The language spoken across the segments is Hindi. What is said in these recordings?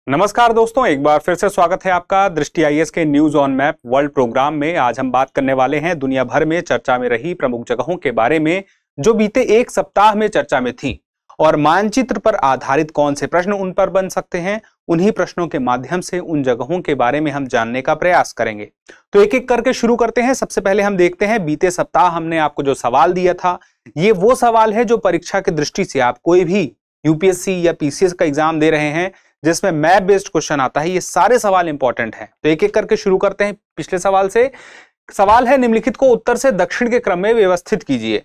नमस्कार दोस्तों, एक बार फिर से स्वागत है आपका दृष्टि आईएएस के news on map world program में। आज हम बात करने वाले हैं दुनिया भर में चर्चा में रही प्रमुख जगहों के बारे में जो बीते एक सप्ताह में चर्चा में थी, और मानचित्र पर आधारित कौन से प्रश्न उन पर बन सकते हैं। उन्हीं प्रश्नों के माध्यम से उन जगहों के बारे में हम जानने का प्रयास करेंगे। तो एक एक करके शुरू करते हैं। सबसे पहले हम देखते हैं, बीते सप्ताह हमने आपको जो सवाल दिया था, ये वो सवाल है जो परीक्षा की दृष्टि से आप कोई भी यूपीएससी या पीसीएस का एग्जाम दे रहे हैं जिसमें मैप बेस्ड क्वेश्चन आता है, ये सारे सवाल इंपॉर्टेंट हैं। तो एक एक करके शुरू करते हैं पिछले सवाल से। सवाल है, निम्नलिखित को उत्तर से दक्षिण के क्रम में व्यवस्थित कीजिए।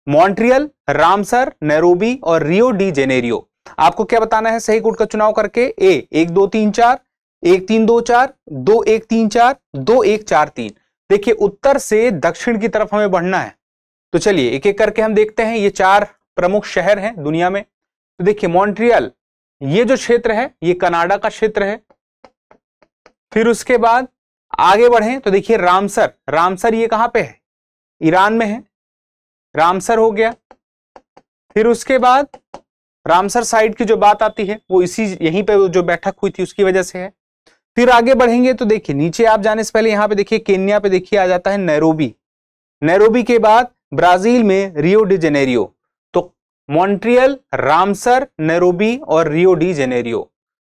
मॉन्ट्रियल, रामसर, नैरोबी और रियो डी जेनेरियो। आपको क्या बताना है सही कोड का चुनाव करके? ए 1 2 3 4, 1 3 2 4, 2 1 3 4, 2 1 4 3। देखिए, उत्तर से दक्षिण की तरफ हमें बढ़ना है। तो चलिए एक एक करके हम देखते हैं। ये 4 प्रमुख शहर हैं दुनिया में। तो देखिए, मॉन्ट्रियल, ये जो क्षेत्र है ये कनाडा का क्षेत्र है। फिर उसके बाद आगे बढ़ें तो देखिए रामसर, रामसर ये कहां पे है? ईरान में है। रामसर हो गया। फिर उसके बाद रामसर साइट की जो बात आती है वो इसी यहीं पे जो बैठक हुई थी उसकी वजह से है। फिर आगे बढ़ेंगे तो देखिए नीचे आप जाने से पहले यहां पे देखिए केन्या पे देखिए आ जाता है नैरोबी। नैरोबी के बाद ब्राजील में Rio de Janeiro. Montreal, Ramsar, Nairobi और Rio de Janeiro.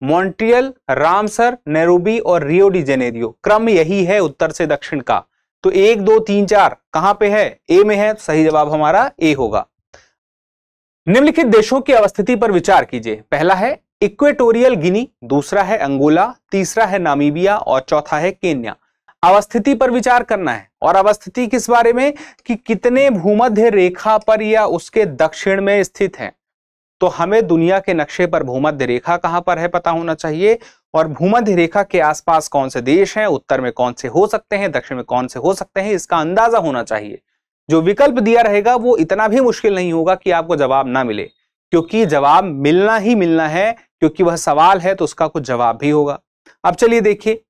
Montreal, Ramsar, Nairobi और रियो डी जेनेरियो। क्रम यही है उत्तर से दक्षिण का। तो 1 2 3 4 कहां पे है? ए में है। तो सही जवाब हमारा ए होगा। निम्नलिखित देशों की अवस्थिति पर विचार कीजिए। पहला है इक्वेटोरियल गिनी, दूसरा है अंगोला, तीसरा है नामीबिया और चौथा है केन्या। अवस्थिति पर विचार करना है। और अवस्थिति किस बारे में? कि कितने भूमध्य रेखा पर या उसके दक्षिण में स्थित है। तो हमें दुनिया के नक्शे पर भूमध्य रेखा कहां पर है पता होना चाहिए, और भूमध्य रेखा के आसपास कौन से देश हैं, उत्तर में कौन से हो सकते हैं, दक्षिण में कौन से हो सकते हैं, इसका अंदाजा होना चाहिए। जो विकल्प दिया रहेगा वो इतना भी मुश्किल नहीं होगा कि आपको जवाब ना मिले, क्योंकि जवाब मिलना ही मिलना है, क्योंकि वह सवाल है तो उसका कुछ जवाब भी होगा। अब चलिए देखिए,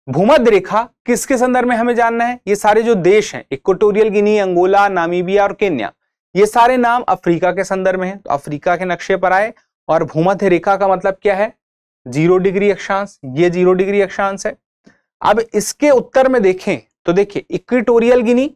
भूमध्य रेखा किसके संदर्भ में हमें जानना है। ये सारे जो देश हैं, इक्वेटोरियल गिनी, अंगोला, नामीबिया और केन्या, ये सारे नाम अफ्रीका के संदर्भ में हैं। तो अफ्रीका के नक्शे पर आए। और भूमध्य रेखा का मतलब क्या है? 0 डिग्री अक्षांश। ये 0 डिग्री अक्षांश है। अब इसके उत्तर में देखें तो देखिए इक्वेटोरियल गिनी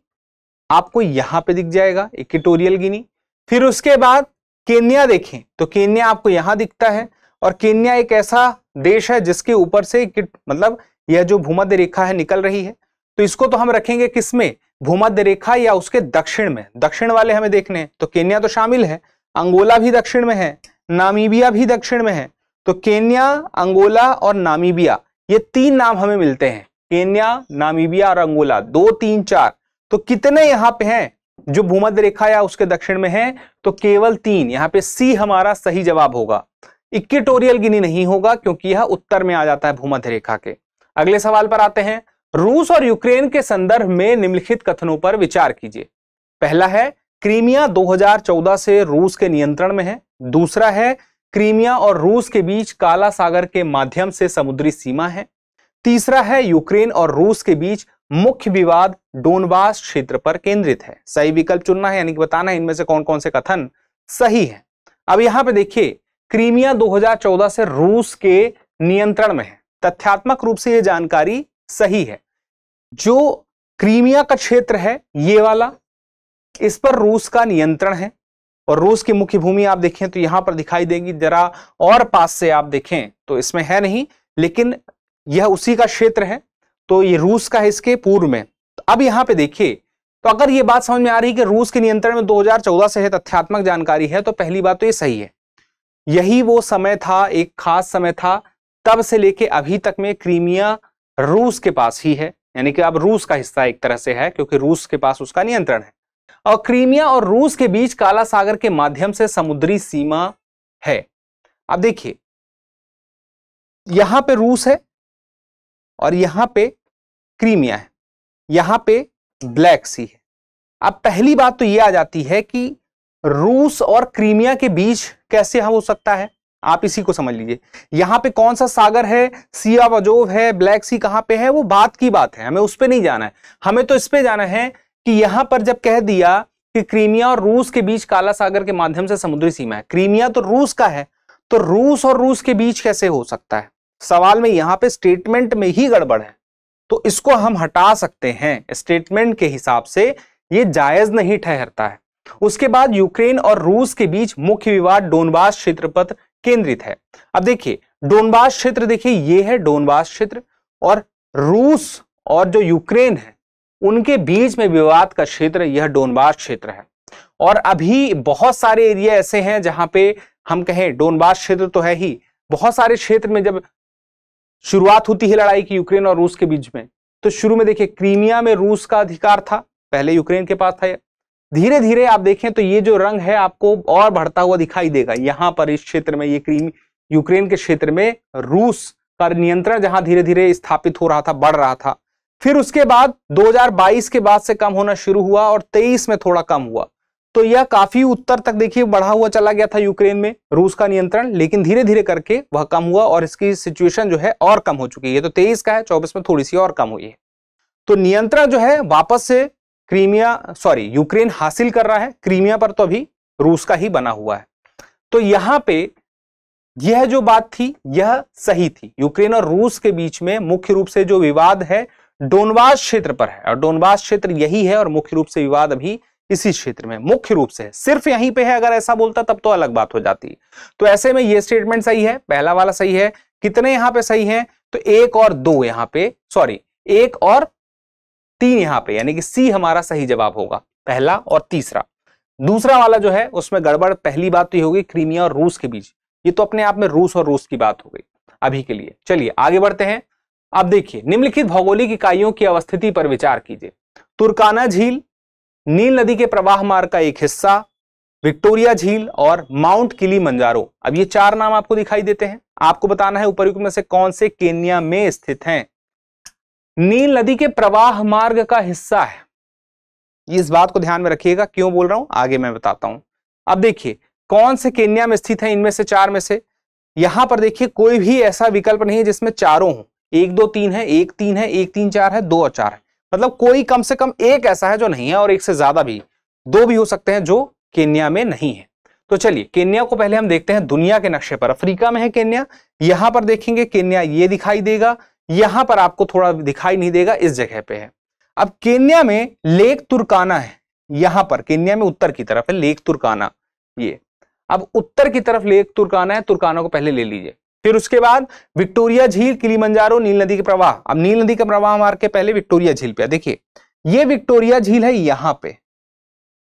आपको यहां पे दिख जाएगा, इक्वेटोरियल गिनी। फिर उसके बाद केन्या देखें तो केन्या आपको यहां दिखता है। और केन्या एक ऐसा देश है जिसके ऊपर से मतलब यह जो भूमध्य रेखा है निकल रही है। तो इसको तो हम रखेंगे किसमें? भूमध्य रेखा या उसके दक्षिण में। दक्षिण वाले हमें देखने हैं। तो केन्या तो शामिल है, अंगोला भी दक्षिण में है, नामीबिया भी दक्षिण में है। तो केन्या, अंगोला और नामीबिया, ये 3 नाम हमें मिलते हैं। केन्या, नामीबिया और अंगोला, 2 3 4। तो कितने यहां पे हैं जो भूमध्य रेखा या उसके दक्षिण में है? तो केवल 3। यहां पे सी हमारा सही जवाब होगा। इक्वेटोरियल गिनी नहीं होगा क्योंकि यह उत्तर में आ जाता है भूमध्य रेखा के। अगले सवाल पर आते हैं। रूस और यूक्रेन के संदर्भ में निम्नलिखित कथनों पर विचार कीजिए। पहला है क्रीमिया 2014 से रूस के नियंत्रण में है। दूसरा है क्रीमिया और रूस के बीच काला सागर के माध्यम से समुद्री सीमा है। तीसरा है यूक्रेन और रूस के बीच मुख्य विवाद डोनबास क्षेत्र पर केंद्रित है। सही विकल्प चुनना है, यानी कि बताना है इनमें से कौन कौन से कथन सही है। अब यहां पे देखिए, क्रीमिया 2014 से रूस के नियंत्रण में है। तथ्यात्मक रूप से यह जानकारी सही है। जो क्रीमिया का क्षेत्र है ये वाला, इस पर रूस का नियंत्रण है। और रूस की मुख्य भूमि आप देखें तो यहां पर दिखाई देगी, जरा और पास से आप देखें तो इसमें है नहीं, लेकिन यह उसी का क्षेत्र है। तो ये रूस का है इसके पूर्व में। तो अब यहां पे देखिए, तो अगर ये बात समझ में आ रही है कि रूस के नियंत्रण में 2014 से है, तथ्यात्मक जानकारी है, तो पहली बात तो ये सही है। यही वो समय था, एक खास समय था, तब से लेके अभी तक में क्रीमिया रूस के पास ही है, यानी कि अब रूस का हिस्सा एक तरह से है क्योंकि रूस के पास उसका नियंत्रण है। और क्रीमिया और रूस के बीच काला सागर के माध्यम से समुद्री सीमा है। अब देखिए, यहां पे रूस है और यहां पे क्रीमिया है, यहां पे ब्लैक सी है। अब पहली बात तो यह आ जाती है कि रूस और क्रीमिया के बीच कैसे हो सकता है, आप इसी को समझ लीजिए। यहां पे कौन सा सागर है, सी ऑफ अजोव है, ब्लैक सी कहां पे है, वो बात की बात है, हमें उस पे नहीं जाना है। हमें तो इस पे जाना है कि यहां पर जब कह दिया कि क्रीमिया और रूस के बीच काला सागर के माध्यम से समुद्री सीमा है, क्रीमिया तो रूस का है, तो रूस और रूस के बीच कैसे हो सकता है? सवाल में यहां पे स्टेटमेंट में ही गड़बड़ है, तो इसको हम हटा सकते हैं। स्टेटमेंट के हिसाब से ये जायज नहीं ठहरता है। उसके बाद यूक्रेन और रूस के बीच मुख्य विवाद डोनबास क्षेत्र पर केंद्रित है। अब देखिए डोनबास क्षेत्र, देखिए ये है डोनबास क्षेत्र, और रूस और जो यूक्रेन है उनके बीच में विवाद का क्षेत्र यह डोनबास क्षेत्र है। और अभी बहुत सारे एरिया ऐसे हैं जहां पे हम कहें डोनबास क्षेत्र तो है ही, बहुत सारे क्षेत्र में जब शुरुआत होती है लड़ाई की यूक्रेन और रूस के बीच में, तो शुरू में देखिए क्रीमिया में रूस का अधिकार था, पहले यूक्रेन के पास था। धीरे धीरे आप देखें तो ये जो रंग है आपको और बढ़ता हुआ दिखाई देगा। यहां पर इस क्षेत्र में ये यूक्रेन के क्षेत्र में रूस का नियंत्रण जहां धीरे धीरे स्थापित हो रहा था, बढ़ रहा था। फिर उसके बाद 2022 के बाद से कम होना शुरू हुआ और 23 में थोड़ा कम हुआ। तो यह काफी उत्तर तक देखिए बढ़ा हुआ चला गया था यूक्रेन में रूस का नियंत्रण, लेकिन धीरे धीरे करके वह कम हुआ और इसकी सिचुएशन जो है और कम हो चुकी है। तो 23 का है, 24 में थोड़ी सी और कम हुई है। तो नियंत्रण जो है वापस से यूक्रेन हासिल कर रहा है। क्रीमिया पर तो अभी रूस का ही बना हुआ है। तो यहां पे यह जो बात थी यह सही थी। यूक्रेन और रूस के बीच में मुख्य रूप से जो विवाद है डोनबास क्षेत्र पर है, और डोनबास क्षेत्र यही है, और मुख्य रूप से विवाद अभी इसी क्षेत्र में मुख्य रूप से सिर्फ यहीं पे है। अगर ऐसा बोलता तब तो अलग बात हो जाती। तो ऐसे में ये स्टेटमेंट सही है, पहला वाला सही है। कितने यहां पे सही हैं? तो 1 और 2 यहां पे, 1 और 3 यहां पे, यानी कि सी हमारा सही जवाब होगा, पहला और तीसरा। दूसरा वाला जो है उसमें गड़बड़। पहली बात तो ये होगी क्रीमिया और रूस के बीच, ये तो अपने आप में रूस और रूस की बात हो गई अभी के लिए। चलिए आगे बढ़ते हैं। अब देखिए निम्नलिखित भौगोलिक इकाइयों की अवस्थिति पर विचार कीजिए। तुर्काना झील नील नदी के प्रवाह मार्ग का एक हिस्सा, विक्टोरिया झील और माउंट किलिमंजारो। अब ये 4 नाम आपको दिखाई देते हैं। आपको बताना है उपयुक्त में से कौन से केन्या में स्थित हैं। नील नदी के प्रवाह मार्ग का हिस्सा है, इस बात को ध्यान में रखिएगा। क्यों बोल रहा हूं आगे मैं बताता हूं। अब देखिए कौन से केन्या में स्थित है इनमें से 4 में से। यहां पर देखिए कोई भी ऐसा विकल्प नहीं है जिसमें चारों हो। 1 2 3 है, 1 3 है, 1 3 4 है, 2 और 4 है। मतलब कोई कम से कम एक ऐसा है जो नहीं है, और एक से ज्यादा भी, 2 भी हो सकते हैं जो केन्या में नहीं है। तो चलिए केन्या को पहले हम देखते हैं दुनिया के नक्शे पर। अफ्रीका में है केन्या। यहां पर देखेंगे केन्या ये दिखाई देगा, यहां पर आपको थोड़ा दिखाई नहीं देगा, इस जगह पे है। अब केन्या में लेक तुर्काना है, यहां पर केन्या में उत्तर की तरफ है लेक तुर्काना। ये अब उत्तर की तरफ लेक तुर्काना है, तुर्काना को पहले ले लीजिए। फिर उसके बाद विक्टोरिया झील, किलिमंजारो, नील नदी के प्रवाह। अब नील नदी का प्रवाह मार्ग के पहले विक्टोरिया झील पे, देखिए ये विक्टोरिया झील है यहां पे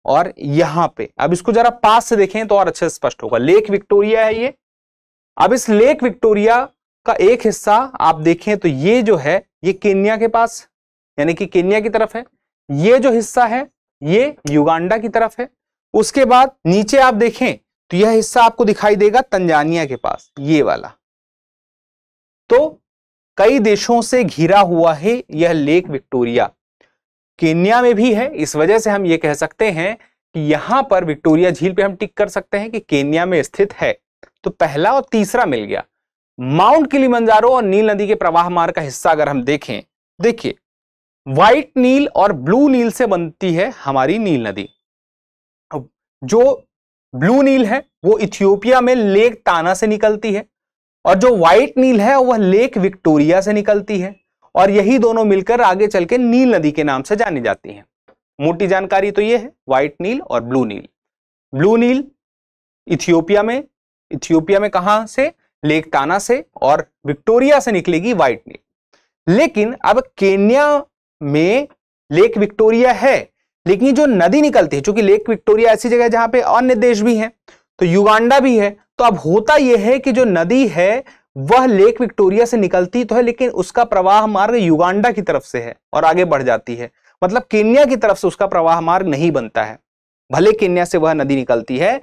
और यहां पे। अब इसको जरा पास से देखें तो और अच्छे से स्पष्ट होगा। लेक विक्टोरिया है ये। अब इस लेक विक्टोरिया का एक हिस्सा आप देखें तो ये जो है ये केन्या के पास, यानी कि केन्या की तरफ है। ये जो हिस्सा है ये युगांडा की तरफ है। उसके बाद नीचे आप देखें तो यह हिस्सा आपको दिखाई देगा तंजानिया के पास, ये वाला। तो कई देशों से घिरा हुआ है यह लेक विक्टोरिया। केन्या में भी है, इस वजह से हम ये कह सकते हैं कि यहां पर विक्टोरिया झील पे हम टिक कर सकते हैं कि केन्या में स्थित है। तो पहला और तीसरा मिल गया। माउंट किलिमंजारो और नील नदी के प्रवाह मार्ग का हिस्सा अगर हम देखें, देखिए व्हाइट नील और ब्लू नील से बनती है हमारी नील नदी। जो ब्लू नील है वो इथियोपिया में लेक ताना से निकलती है, और जो व्हाइट नील है वह लेक विक्टोरिया से निकलती है, और यही दोनों मिलकर आगे चल के नील नदी के नाम से जानी जाती हैं। मोटी जानकारी तो ये है, व्हाइट नील और ब्लू नील। ब्लू नील इथियोपिया में कहां से? लेक ताना से, और विक्टोरिया से निकलेगी व्हाइट नील। लेकिन अब केन्या में लेक विक्टोरिया है, लेकिन जो नदी निकलती है, चूंकि लेक विक्टोरिया ऐसी जगह है जहां पे अन्य देश भी हैं, तो युगांडा भी है। तो अब होता यह है कि जो नदी है वह लेक विक्टोरिया से निकलती तो है, लेकिन उसका प्रवाह मार्ग युगांडा की तरफ से है और आगे बढ़ जाती है। मतलब केन्या की तरफ से उसका प्रवाह मार्ग नहीं बनता है। भले केन्या से वह नदी निकलती है,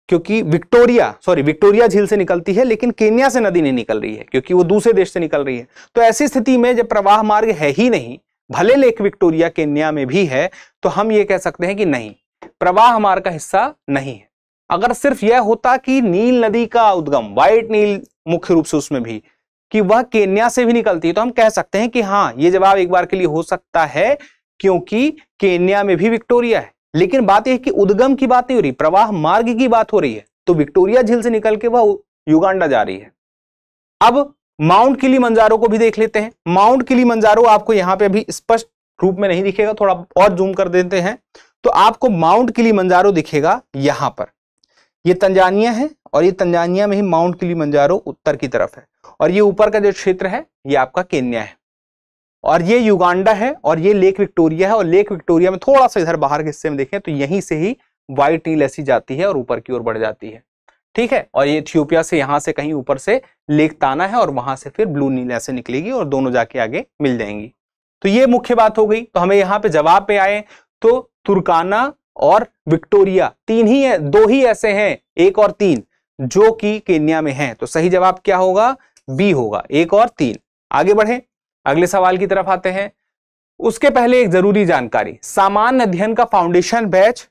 क्योंकि विक्टोरिया झील से निकलती है, लेकिन केन्या से नदी नहीं निकल रही है क्योंकि वो दूसरे देश से निकल रही है। तो ऐसी स्थिति में जब प्रवाह मार्ग है ही नहीं, भले लेक विक्टोरिया केन्या में भी है, तो हम ये कह सकते हैं कि नहीं, प्रवाह मार्ग का हिस्सा नहीं है। अगर सिर्फ यह होता कि नील नदी का उद्गम, व्हाइट नील मुख्य रूप से उसमें भी, कि वह केन्या से भी निकलती है, तो हम कह सकते हैं कि हाँ, ये जवाब एक बार के लिए हो सकता है, क्योंकि केन्या में भी विक्टोरिया है। लेकिन बात यह है कि उद्गम की बात नहीं हो रही, प्रवाह मार्ग की बात हो रही है। तो विक्टोरिया झील से निकल के वह युगांडा जा रही है। अब माउंट किलिमंजारो को भी देख लेते हैं। माउंट किलिमंजारो आपको यहां पे अभी स्पष्ट रूप में नहीं दिखेगा, थोड़ा और जूम कर देते हैं तो आपको माउंट किलिमंजारो दिखेगा यहां पर। ये तंजानिया है और ये तंजानिया में ही माउंट किलिमंजारो उत्तर की तरफ है, और ये ऊपर का जो क्षेत्र है ये आपका केन्या है, और ये युगांडा है, और ये लेक विक्टोरिया है। और लेक विक्टोरिया में थोड़ा सा इधर बाहर के हिस्से में देखें तो यहीं से ही व्हाइट नील ऐसी जाती है और ऊपर की ओर बढ़ जाती है, ठीक है। और ये इथियोपिया से यहां से कहीं ऊपर से लेक ताना है और वहां से फिर ब्लू नील ऐसे निकलेगी और दोनों जाके आगे मिल जाएंगी। तो ये मुख्य बात हो गई। तो हमें यहाँ पे जवाब पे आए तो तुर्काना और विक्टोरिया तीन ही है, दो ही ऐसे हैं, 1 और 3, जो कि केन्या में हैं। तो सही जवाब क्या होगा? बी होगा, 1 और 3। आगे बढ़े, अगले सवाल की तरफ आते हैं। उसके पहले एक जरूरी जानकारी, सामान्य अध्ययन का फाउंडेशन बैच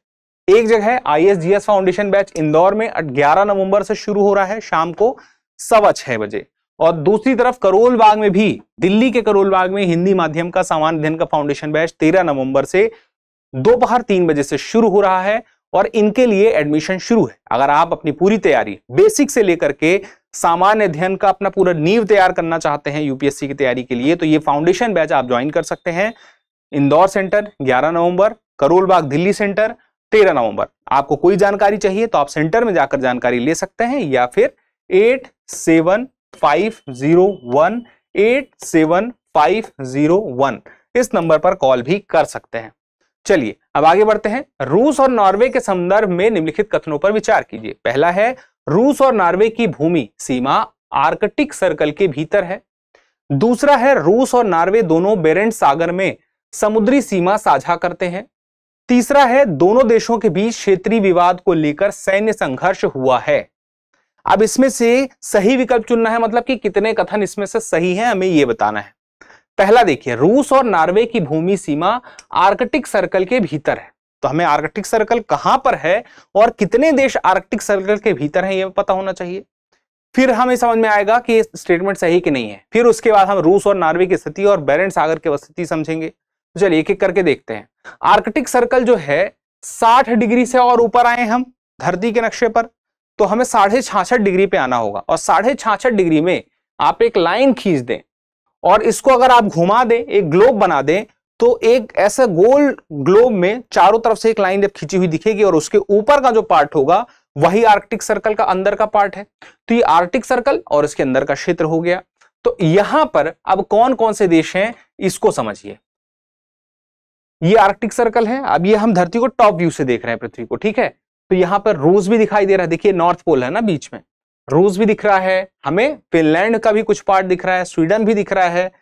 एक जगह है, ISGS फाउंडेशन बैच इंदौर में 11 नवंबर से शुरू हो रहा है शाम को 6:15 बजे, और दूसरी तरफ करोल बाग में भी, दिल्ली के करोल बाग में हिंदी माध्यम का सामान्य अध्ययन का फाउंडेशन बैच 13 नवंबर से दोपहर 3 बजे से शुरू हो रहा है, और इनके लिए एडमिशन शुरू है। अगर आप अपनी पूरी तैयारी बेसिक से लेकर के सामान्य अध्ययन का अपना पूरा नींव तैयार करना चाहते हैं यूपीएससी की तैयारी के लिए, तो ये फाउंडेशन बैच आप ज्वाइन कर सकते हैं। इंदौर सेंटर 11 नवंबर, करोल बाग दिल्ली सेंटर 13 नवंबर। आपको कोई जानकारी चाहिए तो आप सेंटर में जाकर जानकारी ले सकते हैं, या फिर 8750187501 इस नंबर पर कॉल भी कर सकते हैं। चलिए अब आगे बढ़ते हैं। रूस और नॉर्वे के संदर्भ में निम्नलिखित कथनों पर विचार कीजिए। पहला है, रूस और नॉर्वे की भूमि सीमा आर्कटिक सर्कल के भीतर है। दूसरा है, रूस और नॉर्वे दोनों बेरेंट्स सागर में समुद्री सीमा साझा करते हैं। तीसरा है, दोनों देशों के बीच क्षेत्रीय विवाद को लेकर सैन्य संघर्ष हुआ है। अब इसमें से सही विकल्प चुनना है, मतलब कि कितने कथन इसमें से सही हैं हमें यह बताना है। पहला देखिए, रूस और नॉर्वे की भूमि सीमा आर्कटिक सर्कल के भीतर है, तो हमें आर्कटिक सर्कल कहां पर है और कितने देश आर्कटिक सर्कल के भीतर हैं यह पता होना चाहिए। फिर हमें समझ में आएगा कि स्टेटमेंट सही कि नहीं है। फिर उसके बाद हम रूस और नॉर्वे की स्थिति और बेरेंट सागर की स्थिति समझेंगे। तो चलिए एक एक करके देखते हैं। आर्कटिक सर्कल जो है 60 डिग्री से और ऊपर आए हम धरती के नक्शे पर, तो हमें 66.5 डिग्री पे आना होगा, और 66.5 डिग्री में आप एक लाइन खींच दें और इसको अगर आप घुमा दें, एक ग्लोब बना दें, तो एक ऐसा गोल ग्लोब में चारों तरफ से एक लाइन जब खींची हुई दिखेगी और उसके ऊपर का जो पार्ट होगा वही आर्कटिक सर्कल का अंदर का पार्ट है। तो ये आर्कटिक सर्कल और इसके अंदर का क्षेत्र हो गया। तो यहां पर अब कौन कौन से देश हैं इसको समझिए। ये आर्कटिक सर्कल है। अब ये हम धरती को टॉप व्यू से देख रहे हैं, पृथ्वी को, ठीक है। तो यहां पर रूस भी दिखाई दे रहा है, देखिए नॉर्थ पोल है ना बीच में, रूस भी दिख रहा है, हमें फिनलैंड का भी कुछ पार्ट दिख रहा है, स्वीडन भी दिख रहा है,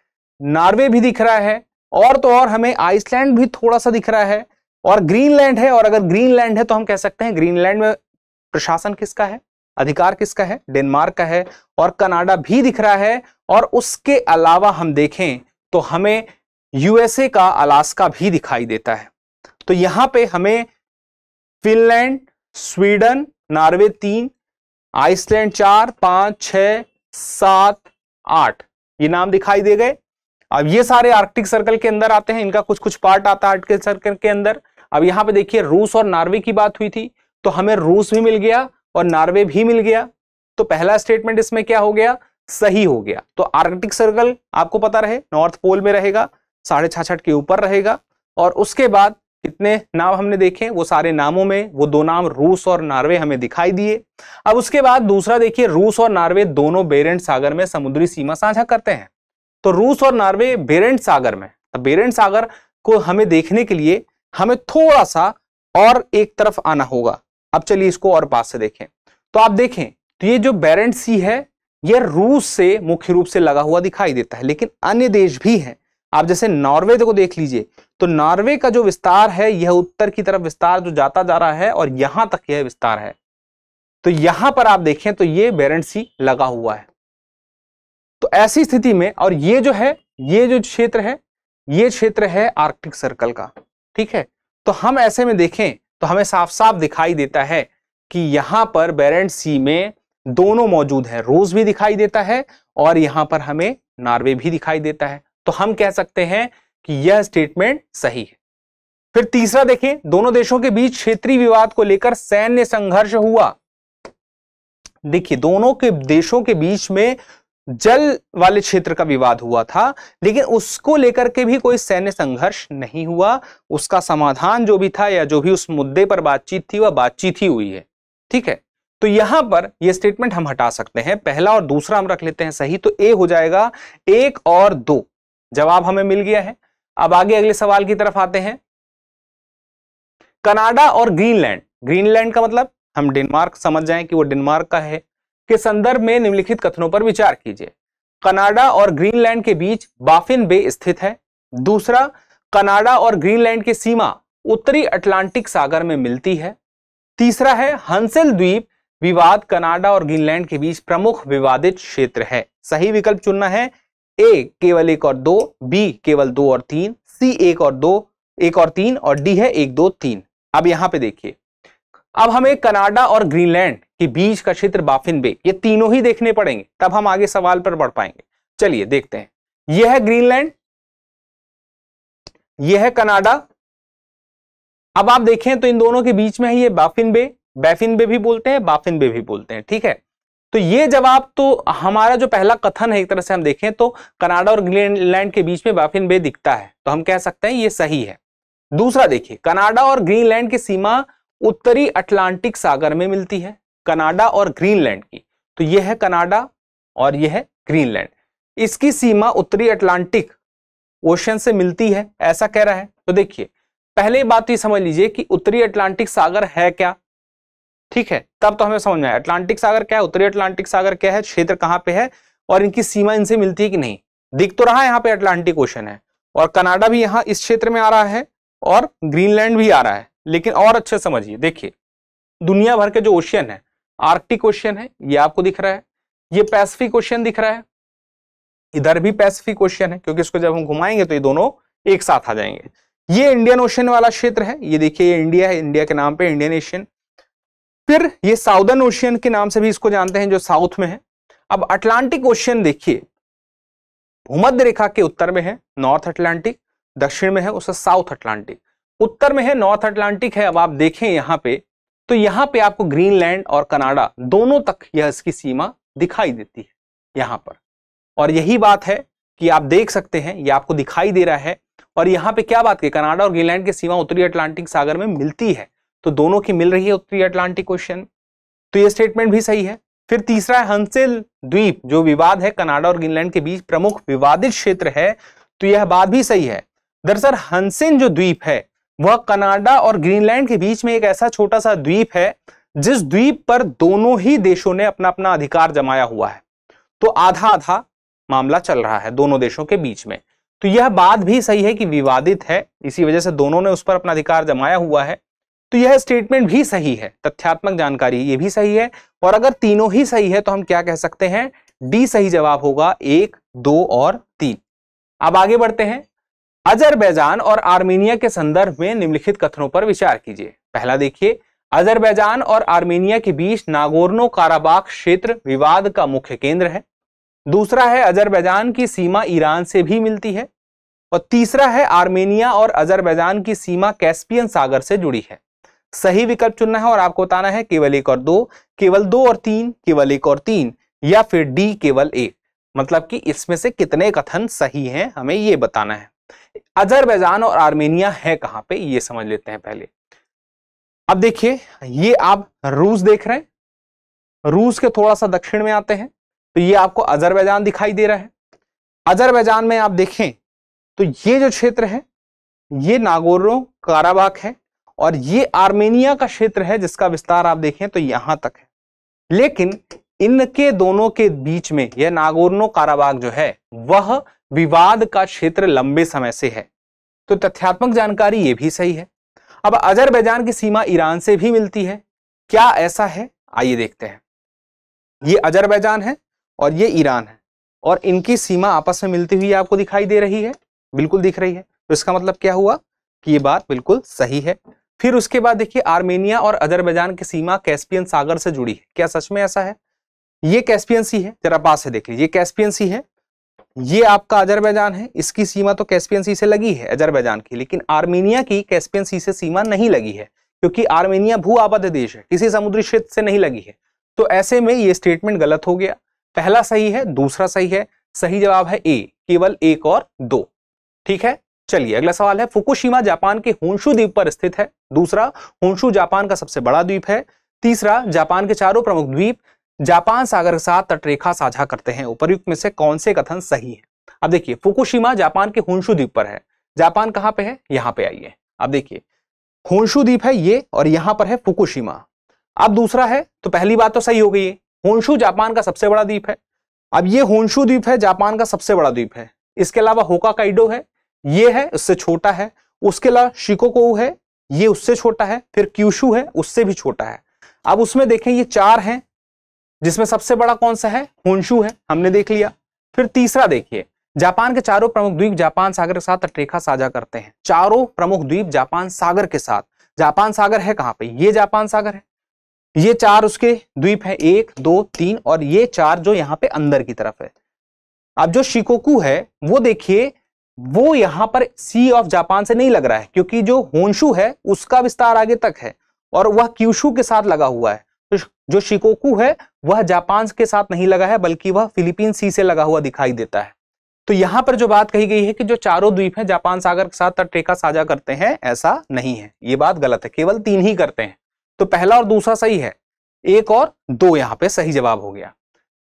नॉर्वे भी दिख रहा है, और तो और हमें आइसलैंड भी थोड़ा सा दिख रहा है, और ग्रीनलैंड है। और अगर ग्रीनलैंड है तो हम कह सकते हैं ग्रीनलैंड में प्रशासन किसका है, अधिकार किसका है, डेनमार्क का है। और कनाडा भी दिख रहा है, और उसके अलावा हम देखें तो हमें यूएसए का अलास्का भी दिखाई देता है। तो यहां पे हमें फिनलैंड, स्वीडन, नॉर्वे 3, आइसलैंड 4, 5, 6, 7, 8 ये नाम दिखाई दे गए। अब ये सारे आर्कटिक सर्कल के अंदर आते हैं, इनका कुछ कुछ पार्ट आता है आर्कटिक सर्कल के अंदर। अब यहां पे देखिए रूस और नॉर्वे की बात हुई थी, तो हमें रूस भी मिल गया और नॉर्वे भी मिल गया। तो पहला स्टेटमेंट इसमें क्या हो गया, सही हो गया। तो आर्कटिक सर्कल आपको पता रहे नॉर्थ पोल में रहेगा, 66.5 के ऊपर रहेगा। और उसके बाद कितने नाम हमने देखे, वो सारे नामों में वो 2 नाम रूस और नॉर्वे हमें दिखाई दिए। अब उसके बाद दूसरा देखिए, रूस और नॉर्वे दोनों बेरेंट सागर में समुद्री सीमा साझा करते हैं। तो रूस और नॉर्वे बेरेंट सागर में, तो बेरेंट सागर को हमें देखने के लिए हमें थोड़ा सा और एक तरफ आना होगा। अब चलिए इसको और पास से देखें। तो आप देखें तो ये जो बेरेंट सी है ये रूस से मुख्य रूप से लगा हुआ दिखाई देता है, लेकिन अन्य देश भी हैं। आप जैसे नॉर्वे को देख लीजिए, तो नॉर्वे का जो विस्तार है यह उत्तर की तरफ विस्तार जो जाता जा रहा है और यहां तक यह विस्तार है। तो यहां पर आप देखें तो ये बेरेंट सी लगा हुआ है। तो ऐसी स्थिति में, और ये जो है, ये जो क्षेत्र है, ये क्षेत्र है आर्कटिक सर्कल का, ठीक है। तो हम ऐसे में देखें तो हमें साफ साफ दिखाई देता है कि यहां पर बेरेंट सी में दोनों मौजूद है, रूस भी दिखाई देता है और यहां पर हमें नॉर्वे भी दिखाई देता है। तो हम कह सकते हैं कि यह स्टेटमेंट सही है। फिर तीसरा देखें, दोनों देशों के बीच क्षेत्रीय विवाद को लेकर सैन्य संघर्ष हुआ। देखिए दोनों के देशों के बीच में जल वाले क्षेत्र का विवाद हुआ था, लेकिन उसको लेकर के भी कोई सैन्य संघर्ष नहीं हुआ। उसका समाधान जो भी था या जो भी उस मुद्दे पर बातचीत थी वह बातचीत ही हुई है। ठीक है, तो यहां पर यह स्टेटमेंट हम हटा सकते हैं। पहला और दूसरा हम रख लेते हैं सही, तो ए हो जाएगा 1 और 2। जवाब हमें मिल गया है। अब आगे अगले सवाल की तरफ आते हैं। कनाडा और ग्रीनलैंड, ग्रीनलैंड का मतलब हम डेनमार्क समझ जाएं कि वो डेनमार्क का है, के संदर्भ में निम्नलिखित कथनों पर विचार कीजिए। कनाडा और ग्रीनलैंड के बीच बाफिन बे स्थित है। दूसरा, कनाडा और ग्रीनलैंड की सीमा उत्तरी अटलांटिक सागर में मिलती है। तीसरा है, हंसेल द्वीप विवाद कनाडा और ग्रीनलैंड के बीच प्रमुख विवादित क्षेत्र है। सही विकल्प चुनना है। ए केवल 1 और 2, बी केवल 2 और 3, सी 1 और 2, 1 और 3 और डी है 1, 2, 3। अब यहां पे देखिए, अब हमें कनाडा और ग्रीनलैंड के बीच का क्षेत्र बाफिन बे, ये तीनों ही देखने पड़ेंगे, तब हम आगे सवाल पर बढ़ पाएंगे। चलिए देखते हैं। यह है ग्रीनलैंड, यह है कनाडा। अब आप देखें तो इन दोनों के बीच में है ये बाफिन बे, बैफिन बे भी बोलते हैं, बाफिन बे भी बोलते हैं। ठीक है, तो ये जवाब तो हमारा जो पहला कथन है, एक तरह से हम देखें तो कनाडा और ग्रीनलैंड के बीच में बाफिन बे दिखता है, तो हम कह सकते हैं ये सही है। दूसरा देखिए, कनाडा और ग्रीनलैंड की सीमा उत्तरी अटलांटिक सागर में मिलती है, कनाडा और ग्रीनलैंड की। तो यह है कनाडा और यह है ग्रीनलैंड, इसकी सीमा उत्तरी अटलांटिक ओशन से मिलती है, ऐसा कह रहा है। तो देखिए पहले बात तो समझ लीजिए कि उत्तरी अटलांटिक सागर है क्या। ठीक है, तब तो हमें समझ में आया अटलांटिक सागर क्या है, उत्तरी अटलांटिक सागर क्या है, क्षेत्र कहां पे है और इनकी सीमा इनसे मिलती है कि नहीं। दिख तो रहा है यहाँ पे अटलांटिक ओशन है और कनाडा भी यहाँ इस क्षेत्र में आ रहा है और ग्रीनलैंड भी आ रहा है। लेकिन और अच्छे समझिए, देखिए दुनिया भर के जो ओशियन है, आर्कटिक ओशियन है ये आपको दिख रहा है, ये पैसिफिक ओशियन दिख रहा है, इधर भी पैसिफिक ओशियन है, क्योंकि इसको जब हम घुमाएंगे तो ये दोनों एक साथ आ जाएंगे। ये इंडियन ओशियन वाला क्षेत्र है, ये देखिए ये इंडिया है, इंडिया के नाम पे इंडियन ओशियन। फिर ये साउदर्न ओशियन के नाम से भी इसको जानते हैं, जो साउथ में है। अब अटलांटिक ओशियन देखिए भूमध्य रेखा के उत्तर में है नॉर्थ अटलांटिक, दक्षिण में है उसका साउथ अटलांटिक, उत्तर में है नॉर्थ अटलांटिक है। अब आप देखें यहाँ पे, तो यहाँ पे आपको ग्रीनलैंड और कनाडा दोनों तक यह इसकी सीमा दिखाई देती है यहाँ पर। और यही बात है कि आप देख सकते हैं ये आपको दिखाई दे रहा है। और यहाँ पे क्या बात की, कनाडा और ग्रीनलैंड की सीमा उत्तरी अटलांटिक सागर में मिलती है, तो दोनों की मिल रही है उत्तरी अटलांटिक ओशियन, तो ये स्टेटमेंट भी सही है। फिर तीसरा है, हंसेल द्वीप जो विवाद है कनाडा और ग्रीनलैंड के बीच प्रमुख विवादित क्षेत्र है, तो यह बात भी सही है। दरअसल हंसेन जो द्वीप है वह कनाडा और ग्रीनलैंड के बीच में एक ऐसा छोटा सा द्वीप है जिस द्वीप पर दोनों ही देशों ने अपना अपना अधिकार जमाया हुआ है, तो आधा आधा मामला चल रहा है दोनों देशों के बीच में। तो यह बात भी सही है कि विवादित है, इसी वजह से दोनों ने उस पर अपना अधिकार जमाया हुआ है, तो यह स्टेटमेंट भी सही है। तथ्यात्मक जानकारी ये भी सही है, और अगर तीनों ही सही है तो हम क्या कह सकते हैं, डी सही जवाब होगा, 1, 2 और 3। अब आगे बढ़ते हैं। अजरबैजान और आर्मेनिया के संदर्भ में निम्नलिखित कथनों पर विचार कीजिए। पहला देखिए, अजरबैजान और आर्मेनिया के बीच नागोर्नो काराबाख क्षेत्र विवाद का मुख्य केंद्र है। दूसरा है, अजरबैजान की सीमा ईरान से भी मिलती है। और तीसरा है, आर्मेनिया और अजरबैजान की सीमा कैस्पियन सागर से जुड़ी है। सही विकल्प चुनना है और आपको बताना है केवल 1 और 2, केवल 2 और 3, केवल 1 और 3, या फिर डी केवल 1। मतलब कि इसमें से कितने कथन सही हैं हमें ये बताना है। अजरबैजान और आर्मेनिया है कहां पे, ये समझ लेते हैं पहले। अब देखिए ये आप रूस देख रहे हैं, रूस के थोड़ा सा दक्षिण में आते हैं तो ये आपको अजरबैजान दिखाई दे रहा है। अजरबैजान में आप देखें तो ये जो क्षेत्र है ये नागोर्नो काराबाख है, और ये आर्मेनिया का क्षेत्र है जिसका विस्तार आप देखें तो यहां तक है। लेकिन इनके दोनों के बीच में यह नागोर्नो काराबाख जो है वह विवाद का क्षेत्र लंबे समय से है, तो तथ्यात्मक जानकारी ये भी सही है। अब अजरबैजान की सीमा ईरान से भी मिलती है, क्या ऐसा है, आइए देखते हैं। ये अजरबैजान है और ये ईरान है, और इनकी सीमा आपस में मिलती हुई आपको दिखाई दे रही है, बिल्कुल दिख रही है। तो इसका मतलब क्या हुआ कि ये बात बिल्कुल सही है। फिर उसके बाद देखिए, आर्मेनिया और अजरबैजान की सीमा कैस्पियन सागर से जुड़ी है, क्या सच में ऐसा है? ये कैस्पियन सी है, जरा पास से देख लीजिए, कैस्पियन सी है, ये आपका अजरबैजान है, इसकी सीमा तो कैस्पियन सी से लगी है अजरबैजान की, लेकिन आर्मेनिया की कैस्पियन सी से सीमा नहीं लगी है, क्योंकि आर्मेनिया भू आबद्ध देश है, किसी समुद्री क्षेत्र से नहीं लगी है। तो ऐसे में ये स्टेटमेंट गलत हो गया। पहला सही है, दूसरा सही है। सही जवाब है ए, केवल 1 और 2। ठीक है, चलिए अगला सवाल है, फुकुशिमा जापान के होन्शु द्वीप पर स्थित है। दूसरा, होन्शु जापान का सबसे बड़ा द्वीप है। तीसरा, जापान के चारों प्रमुख द्वीप जापान सागर के साथ तटरेखा साझा करते हैं। उपर्युक्त में से कौन से कथन सही है? अब देखिए, फुकुशिमा जापान के होन्शु द्वीप पर है। जापान कहां पे है? यहां पे आइए। अब देखिए, होन्शु द्वीप है ये और यहां पर है फुकुशिमा। अब दूसरा है, तो पहली बात तो सही हो गई है, होन्शु जापान का सबसे बड़ा द्वीप है। अब ये होन्शु द्वीप है, जापान का सबसे बड़ा द्वीप है। इसके अलावा होकाकाइडो है, ये है, उससे छोटा है। उसके अलावा शिकोकू है, ये उससे छोटा है। फिर क्यूशु है, उससे भी छोटा है। अब उसमें देखें, ये 4 हैं, जिसमें सबसे बड़ा कौन सा है? होन्शु है, हमने देख लिया। फिर तीसरा देखिए, जापान के चारों प्रमुख द्वीप जापान सागर के साथ तटरेखा साझा करते हैं। चारों प्रमुख द्वीप जापान सागर के साथ। जापान सागर है कहां पे? ये जापान सागर है। ये 4 उसके द्वीप है, 1 2 3, और ये 4 जो यहां पे अंदर की तरफ है। अब जो शिकोकू है वो देखिए, वो यहां पर सी ऑफ जापान से नहीं लग रहा है, क्योंकि जो होन्शु है उसका विस्तार आगे तक है और वह क्यूशु के साथ लगा हुआ है। तो जो शिकोकू है वह जापान के साथ नहीं लगा है, बल्कि वह फिलीपीन सी से लगा हुआ दिखाई देता है। तो यहां पर जो बात कही गई है कि जो चारों द्वीप हैं जापान सागर के साथ तटरेखा साझा करते हैं, ऐसा नहीं है, ये बात गलत है। केवल 3 ही करते हैं। तो पहला और दूसरा सही है, 1 और 2 यहां पे सही जवाब हो गया।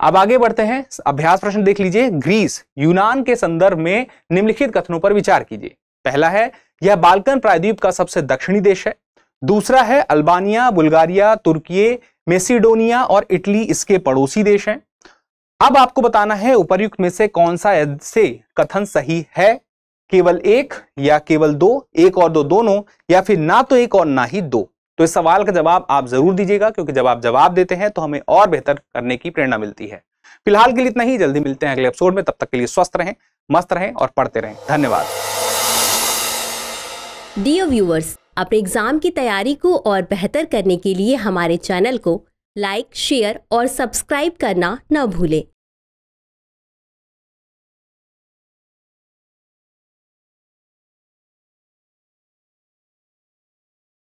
अब आगे बढ़ते हैं, अभ्यास प्रश्न देख लीजिए। ग्रीस, यूनान के संदर्भ में निम्नलिखित कथनों पर विचार कीजिए। पहला है, यह बाल्कन प्रायद्वीप का सबसे दक्षिणी देश है। दूसरा है, अल्बानिया, बुल्गारिया, तुर्की, मेसिडोनिया और इटली इसके पड़ोसी देश हैं। अब आपको बताना है उपर्युक्त में से कौन सा ऐसे कथन सही है? केवल 1 या केवल 2, 1 और 2 दोनों, या फिर ना तो 1 और ना ही 2। तो इस सवाल का जवाब आप जरूर दीजिएगा, क्योंकि जब आप जवाब देते हैं तो हमें और बेहतर करने की प्रेरणा मिलती है। फिलहाल के लिए इतना ही, जल्दी मिलते हैं अगले एपिसोड में। तब तक के लिए स्वस्थ रहें, मस्त रहें और पढ़ते रहें। धन्यवाद। डियर व्यूअर्स, अपने एग्जाम की तैयारी को और बेहतर करने के लिए हमारे चैनल को लाइक, शेयर और सब्सक्राइब करना न भूलें।